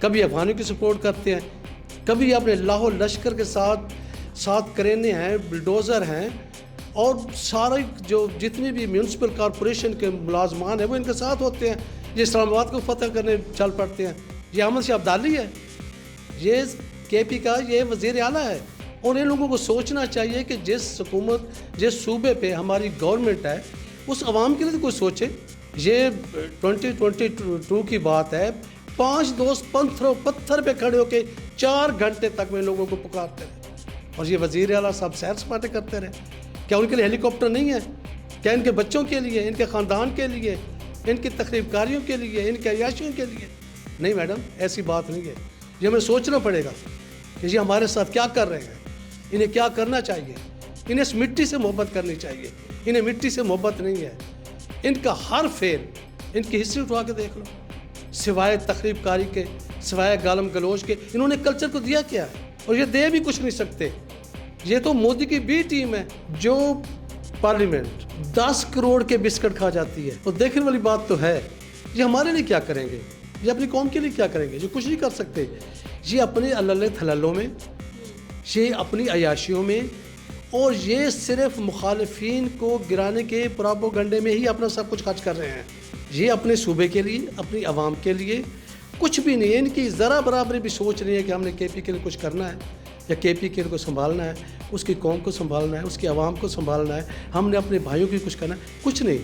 کبھی افغانوں کی سپورٹ کرتے ہیں، کبھی اپنے لاہور لشکر کے ساتھ کرینے ہیں، بلڈوزر ہیں، اور سارے جو جتنے بھی میونسپل کارپوریشن کے ملازمان ہیں وہ ان کے ساتھ ہوتے ہیں. یہ اسلام آباد کو فتح کرنے چل پڑتے ہیں. یہ احمد شاہ ابدالی ہے، یہ کے پی کا یہ وزیر اعلیٰ ہے. اور ان لوگوں کو سوچنا چاہیے کہ جس صوبے پہ ہماری گورنمنٹ ہے اس عوام کے لیے تو کوئی سوچے. یہ 2022 کی بات ہے، 5 دوست پتھر پہ کھڑے ہو کے 4 گھنٹے تک میں لوگوں کو پکارتے رہے، اور یہ وزیر اعلیٰ صاحب سیر سپاٹے کرتے رہے. کیا ان کے لیے ہیلی کاپٹر نہیں ہے؟ کیا ان کے بچوں کے لیے، ان کے خاندان کے لیے، ان کی تقریب کاریوں کے لیے، ان کے عیاشیوں کے لیے؟ نہیں میڈم، ایسی بات نہیں ہے. یہ ہمیں سوچنا پڑے گا کہ یہ ہمارے ساتھ کیا کر رہے ہیں، انہیں کیا کرنا چاہیے. انہیں اس مٹی سے محبت کرنی چاہیے. انہیں مٹی سے محبت نہیں ہے. ان کا ہر فعل، ان کی ہسٹری اٹھا کے دیکھ لو، سوائے تقریب کاری کے، سوائے گالم گلوچ کے، انہوں نے کلچر کو دیا کیا ہے؟ اور یہ دے بھی کچھ نہیں سکتے. یہ تو مودی کی بی ٹیم ہے جو پارلیمنٹ 10 کروڑ کے بسکٹ کھا جاتی ہے. اور دیکھنے والی بات تو ہے، یہ ہمارے لیے کیا کریں گے؟ یہ اپنی قوم کے لیے کیا کریں گے؟ یہ کچھ نہیں کر سکتے. یہ اپنے اللہ تھللوں میں، یہ اپنی عیاشیوں میں، اور یہ صرف مخالفین کو گرانے کے پراپوگنڈے میں ہی اپنا سب کچھ خرچ کر رہے ہیں. یہ اپنے صوبے کے لیے، اپنی عوام کے لیے کچھ بھی نہیں ہے. ان کی ذرا برابری بھی سوچ نہیں ہے کہ ہم نے کے پی کے لیے کچھ کرنا ہے، یا کے پی کے کو سنبھالنا ہے، اس کی قوم کو سنبھالنا ہے، اس کی عوام کو سنبھالنا ہے، ہم نے اپنے بھائیوں کی کچھ کرنا ہے. کچھ نہیں.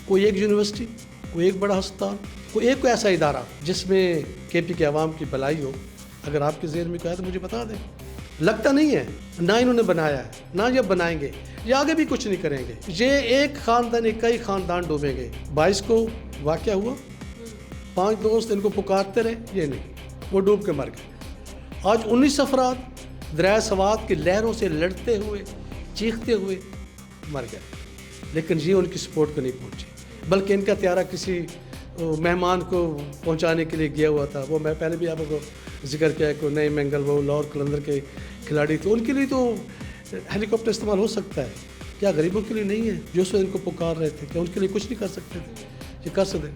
کوئی ایک یونیورسٹی، کوئی ایک بڑا ہسپتال، کوئی ایسا ادارہ جس میں کے پی کے عوام کی بھلائی ہو. اگر آپ کے ذہن میں کوئی ہے تو مجھے بتا دیں. لگتا نہیں ہے، نہ انہوں نے بنایا ہے، نہ یہ بنائیں گے، یہ آگے بھی کچھ نہیں کریں گے. یہ ایک خاندان کئی خاندان ڈوبیں گے. 22 کو واقعہ ہوا، 5 دوست ان کو پکارتے رہے، یہ نہیں، وہ ڈوب کے مر گئے. آج 19 افراد دریائے سوات کی لہروں سے لڑتے ہوئے، چیختے ہوئے مر گئے. لیکن یہ ان کی سپورٹ کو نہیں پہنچی، بلکہ ان کا طیارہ کسی مہمان کو پہنچانے کے لیے گیا ہوا تھا. وہ میں پہلے بھی آپ کو ذکر کیا ہے کہ نئے منگل وہ لاہور قلندر کے کھلاڑی تھے، ان کے لیے تو ہیلی کاپٹر استعمال ہو سکتا ہے. کیا غریبوں کے لیے نہیں ہے جو اس وقت ان کو پکار رہے تھے؟ کیا ان کے لیے کچھ نہیں کر سکتے تھے؟ یہ کر سکتے.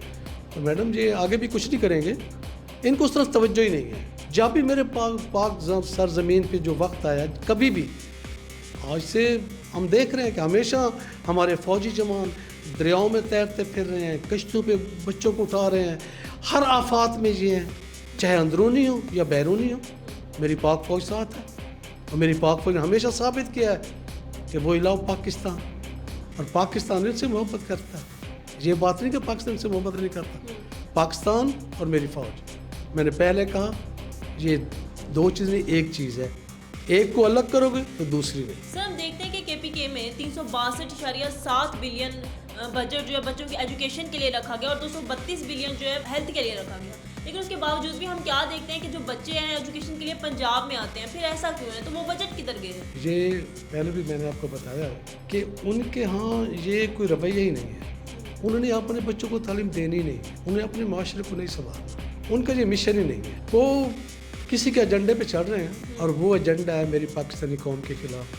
تو میڈم یہ آگے بھی کچھ نہیں کریں گے. ان کو اس طرح توجہ ہی نہیں ہے. جب بھی میرے پاک سرزمین پہ جو وقت آیا، کبھی بھی، آج سے ہم دیکھ رہے ہیں کہ ہمیشہ ہمارے فوجی جوان دریاؤں میں تیرتے پھر رہے ہیں، کشتیوں پہ بچوں کو اٹھا رہے ہیں. ہر آفات میں یہ ہیں، چاہے اندرونی ہو یا بیرونی ہو. میری پاک فوج ساتھ ہے، اور میری پاک فوج نے ہمیشہ ثابت کیا ہے کہ وہ الہ پاکستان، اور پاکستان ان سے محبت کرتا ہے. یہ بات نہیں کہ پاکستان سے محبت نہیں کرتا. پاکستان اور میری فوج، میں نے پہلے کہا، یہ 2 چیزیں ایک چیز ہے. ایک کو الگ کرو گے تو دوسری نہیں. سر ہم دیکھتے ہیں کہ کے پی کے میں 362.7 بلین بجٹ جو ہے بچوں کی ایجوکیشن کے لیے رکھا گیا، اور 232 بلین جو ہے ہیلتھ کے لیے رکھا گیا. لیکن اس کے باوجود بھی ہم کیا دیکھتے ہیں کہ جو بچے ہیں ایجوکیشن کے لیے پنجاب میں آتے ہیں، پھر ایسا کیوں ہے؟ تو وہ بجٹ کدھر گئے؟ یہ پہلے بھی میں نے آپ کو بتایا کہ ان کے ہاں یہ کوئی رویہ ہی نہیں ہے. انہوں نے اپنے بچوں کو تعلیم دینی نہیں، انہیں اپنے معاشرے کو نہیں سنبھالنا. ان کا یہ مشن ہی نہیں ہے. وہ کسی کے ایجنڈے پہ چڑھ رہے ہیں، اور وہ ایجنڈا ہے میری پاکستانی قوم کے خلاف،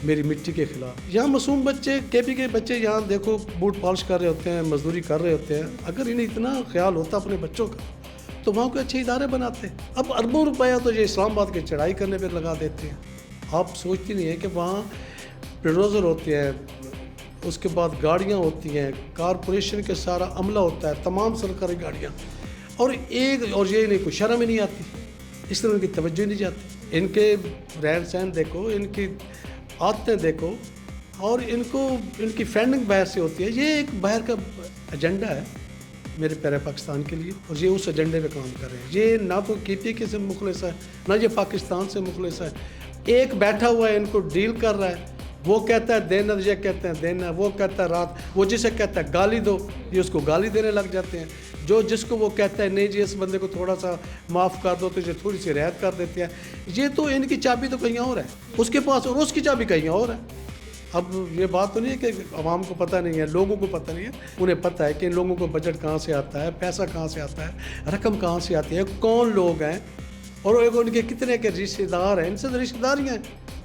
میری مٹی کے خلاف. یہاں معصوم بچے، کے پی کے بچے یہاں دیکھو بوٹ پالش کر رہے ہوتے ہیں، مزدوری کر رہے ہوتے ہیں. اگر انہیں اتنا خیال ہوتا اپنے بچوں کا تو وہاں کوئی اچھے ادارے بناتے. اب اربوں روپیہ تو یہ اسلام آباد کی چڑھائی کرنے پہ لگا دیتے ہیں. آپ سوچتی نہیں ہیں کہ وہاں بلڈوزر ہوتے ہیں، اس کے بعد گاڑیاں ہوتی ہیں، کارپوریشن کے سارا عملہ ہوتا ہے، تمام سرکاری گاڑیاں، اور یہ نہیں، کوئی شرم ہی نہیں آتی. اس طرح ان کی توجہ نہیں جاتی. ان کے رہن سہن دیکھو، ان کی عادتیں دیکھو، اور ان کی فنڈنگ باہر سے ہوتی ہے. یہ ایک باہر کا ایجنڈا ہے میرے پیارے پاکستان کے لیے، اور یہ اس ایجنڈے پہ کام کر رہے ہیں. یہ نہ تو کے پی کے سے مخلص ہے، نہ یہ پاکستان سے مخلص ہے. ایک بیٹھا ہوا ہے، ان کو ڈیل کر رہا ہے. وہ کہتا ہے دینا، یہ کہتے ہیں دینا، وہ کہتا ہے رات، وہ جسے کہتا ہے گالی دو، یہ اس کو گالی دینے لگ جاتے ہیں. جس کو وہ کہتا ہے نہیں جی اس بندے کو تھوڑا سا معاف کر دو، تو یہ تھوڑی سی رعایت کر دیتے ہیں. یہ تو ان کی چابی تو کہیں اور ہے اس کے پاس، اور اس کی چابی کہیں اور ہے. اب یہ بات تو نہیں ہے کہ عوام کو پتہ نہیں ہے، لوگوں کو پتہ نہیں ہے. انہیں پتہ ہے کہ ان لوگوں کو بجٹ کہاں سے آتا ہے، پیسہ کہاں سے آتا ہے، رقم کہاں سے آتی ہے، کون لوگ ہیں، اور ان کے کتنے کے رشتہ دار ہیں. ان سے رشتہ داریاں ہیں.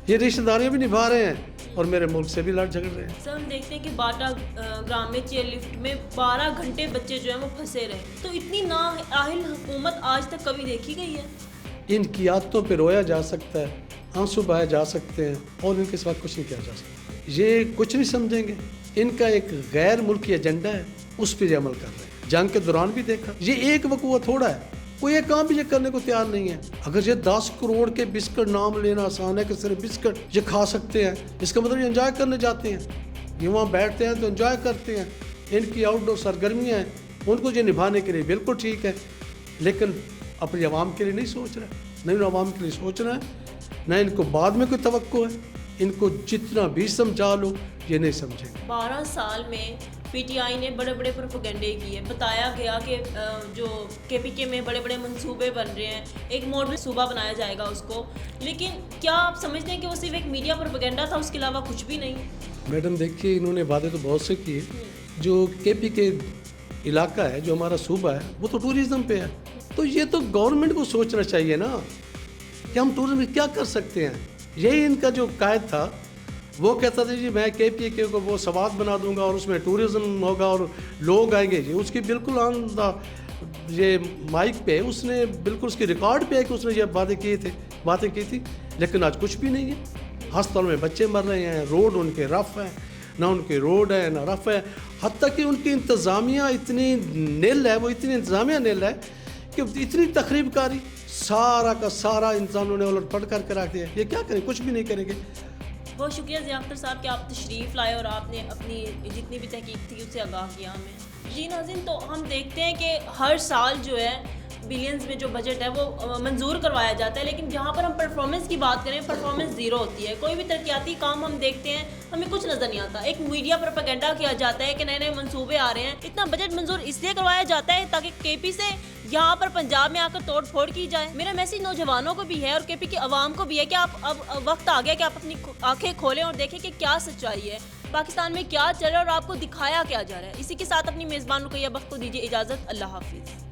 یہ رشتہ داریاں بھی نبھا رہے ہیں اور میرے ملک سے بھی لڑ جھگڑ رہے ہیں. سر ہم دیکھتے ہیں کہ باٹا گرام میں چیئر لفٹ میں 12 گھنٹے بچے جو ہیں وہ پھنسے رہے. تو اتنی نااہل حکومت آج تک کبھی دیکھی گئی ہے؟ ان کی عادتوں پہ رویا جا سکتا ہے, آنسو بہائے جا سکتے ہیں, اور ان کے سوا کچھ نہیں کیا جا سکتا. یہ کچھ نہیں سمجھیں گے. ان کا ایک غیر ملکی ایجنڈا ہے, اس پہ یہ عمل کر رہے ہیں. جنگ کے دوران بھی دیکھا, یہ ایک وقوع تھوڑا ہے, کوئی ایک کام بھی یہ کرنے کو تیار نہیں ہے. اگر یہ 10 کروڑ کے بسکٹ نام لینا آسان ہے کہ صرف بسکٹ یہ کھا سکتے ہیں, اس کا مطلب یہ انجوائے کرنے جاتے ہیں. یہ وہاں بیٹھتے ہیں تو انجوائے کرتے ہیں. ان کی آؤٹ ڈور سرگرمیاں ہیں, ان کو یہ نبھانے کے لیے بالکل ٹھیک ہے, لیکن اپنی عوام کے لیے نہیں سوچ رہا ہے. نہ ان عوام کے لیے سوچ رہا ہے, نہ ان کو بعد میں کوئی توقع ہے. ان کو جتنا بھی سمجھا لو یہ نہیں سمجھیں گے. 12 سال میں پی ٹی آئی نے بڑے بڑے پروپیگنڈے کیے. بتایا گیا کہ جو کے پی کے میں بڑے بڑے منصوبے بن رہے ہیں, ایک ماڈل صوبہ بنایا جائے گا اس کو. لیکن کیا آپ سمجھتے ہیں کہ وہ صرف ایک میڈیا پروپیگنڈا تھا, اس کے علاوہ کچھ بھی نہیں؟ میڈم دیکھیے, انہوں نے وعدے تو بہت سے کیے. جو کے پی کے علاقہ ہے, جو ہمارا صوبہ ہے, وہ تو ٹوریزم پہ ہے. تو یہ تو گورنمنٹ کو سوچنا چاہیے نا کہ ہم ٹوریزم میں کیا کر سکتے ہیں. یہی ان کا جو قائد تھا, وہ کہتا تھا جی میں کے پی کے کو وہ سوات بنا دوں گا اور اس میں ٹوریزم ہوگا اور لوگ آئیں گے. جی اس کی بالکل آن دا یہ مائک پہ اس نے بالکل اس کی ریکارڈ پہ ہے کہ اس نے یہ باتیں کی تھی, لیکن آج کچھ بھی نہیں ہے. ہسپتالوں میں بچے مر رہے ہیں, روڈ ان کے رف ہیں, نہ ان کے روڈ ہے نہ رف ہے. حتیٰ کہ ان کی انتظامیہ اتنی نیل ہے, وہ اتنی انتظامیہ نیل ہے کہ اتنی تخریب کاری, سارا کا سارا انسانوں نے الٹ پلٹ کر کے رکھ دیا. یہ کیا کریں, کچھ بھی نہیں کریں گے. بہت شکریہ ضیاء اختر صاحب کہ آپ تشریف لائے اور آپ نے اپنی جتنی بھی تحقیق تھی اس سے آگاہ کیا ہمیں. جی ناظرین, تو ہم دیکھتے ہیں کہ ہر سال جو ہے بلینز میں جو بجٹ ہے وہ منظور کروایا جاتا ہے, لیکن جہاں پر ہم پرفارمنس کی بات کریں پرفارمنس زیرو ہوتی ہے. کوئی بھی ترقیاتی کام ہم دیکھتے ہیں ہمیں کچھ نظر نہیں آتا. ایک میڈیا پروپیگنڈا کیا جاتا ہے کہ نئے نئے منصوبے آ رہے ہیں. اتنا بجٹ منظور اس لیے کروایا جاتا ہے تاکہ کے پی سے یہاں پر پنجاب میں آ کر توڑ پھوڑ کی جائے. میرا میسیج نوجوانوں کو بھی ہے اور کے پی کی عوام کو بھی ہے کہ آپ اب وقت آ گیا کہ آپ اپنی آنکھیں کھولیں اور دیکھیں کہ کیا سچائی ہے, پاکستان میں کیا چل رہا ہے اور آپ کو دکھایا کیا جا رہا ہے. اسی کے ساتھ اپنی میزبان رقیہ بخت کو دیجیے اجازت. اللہ حافظ.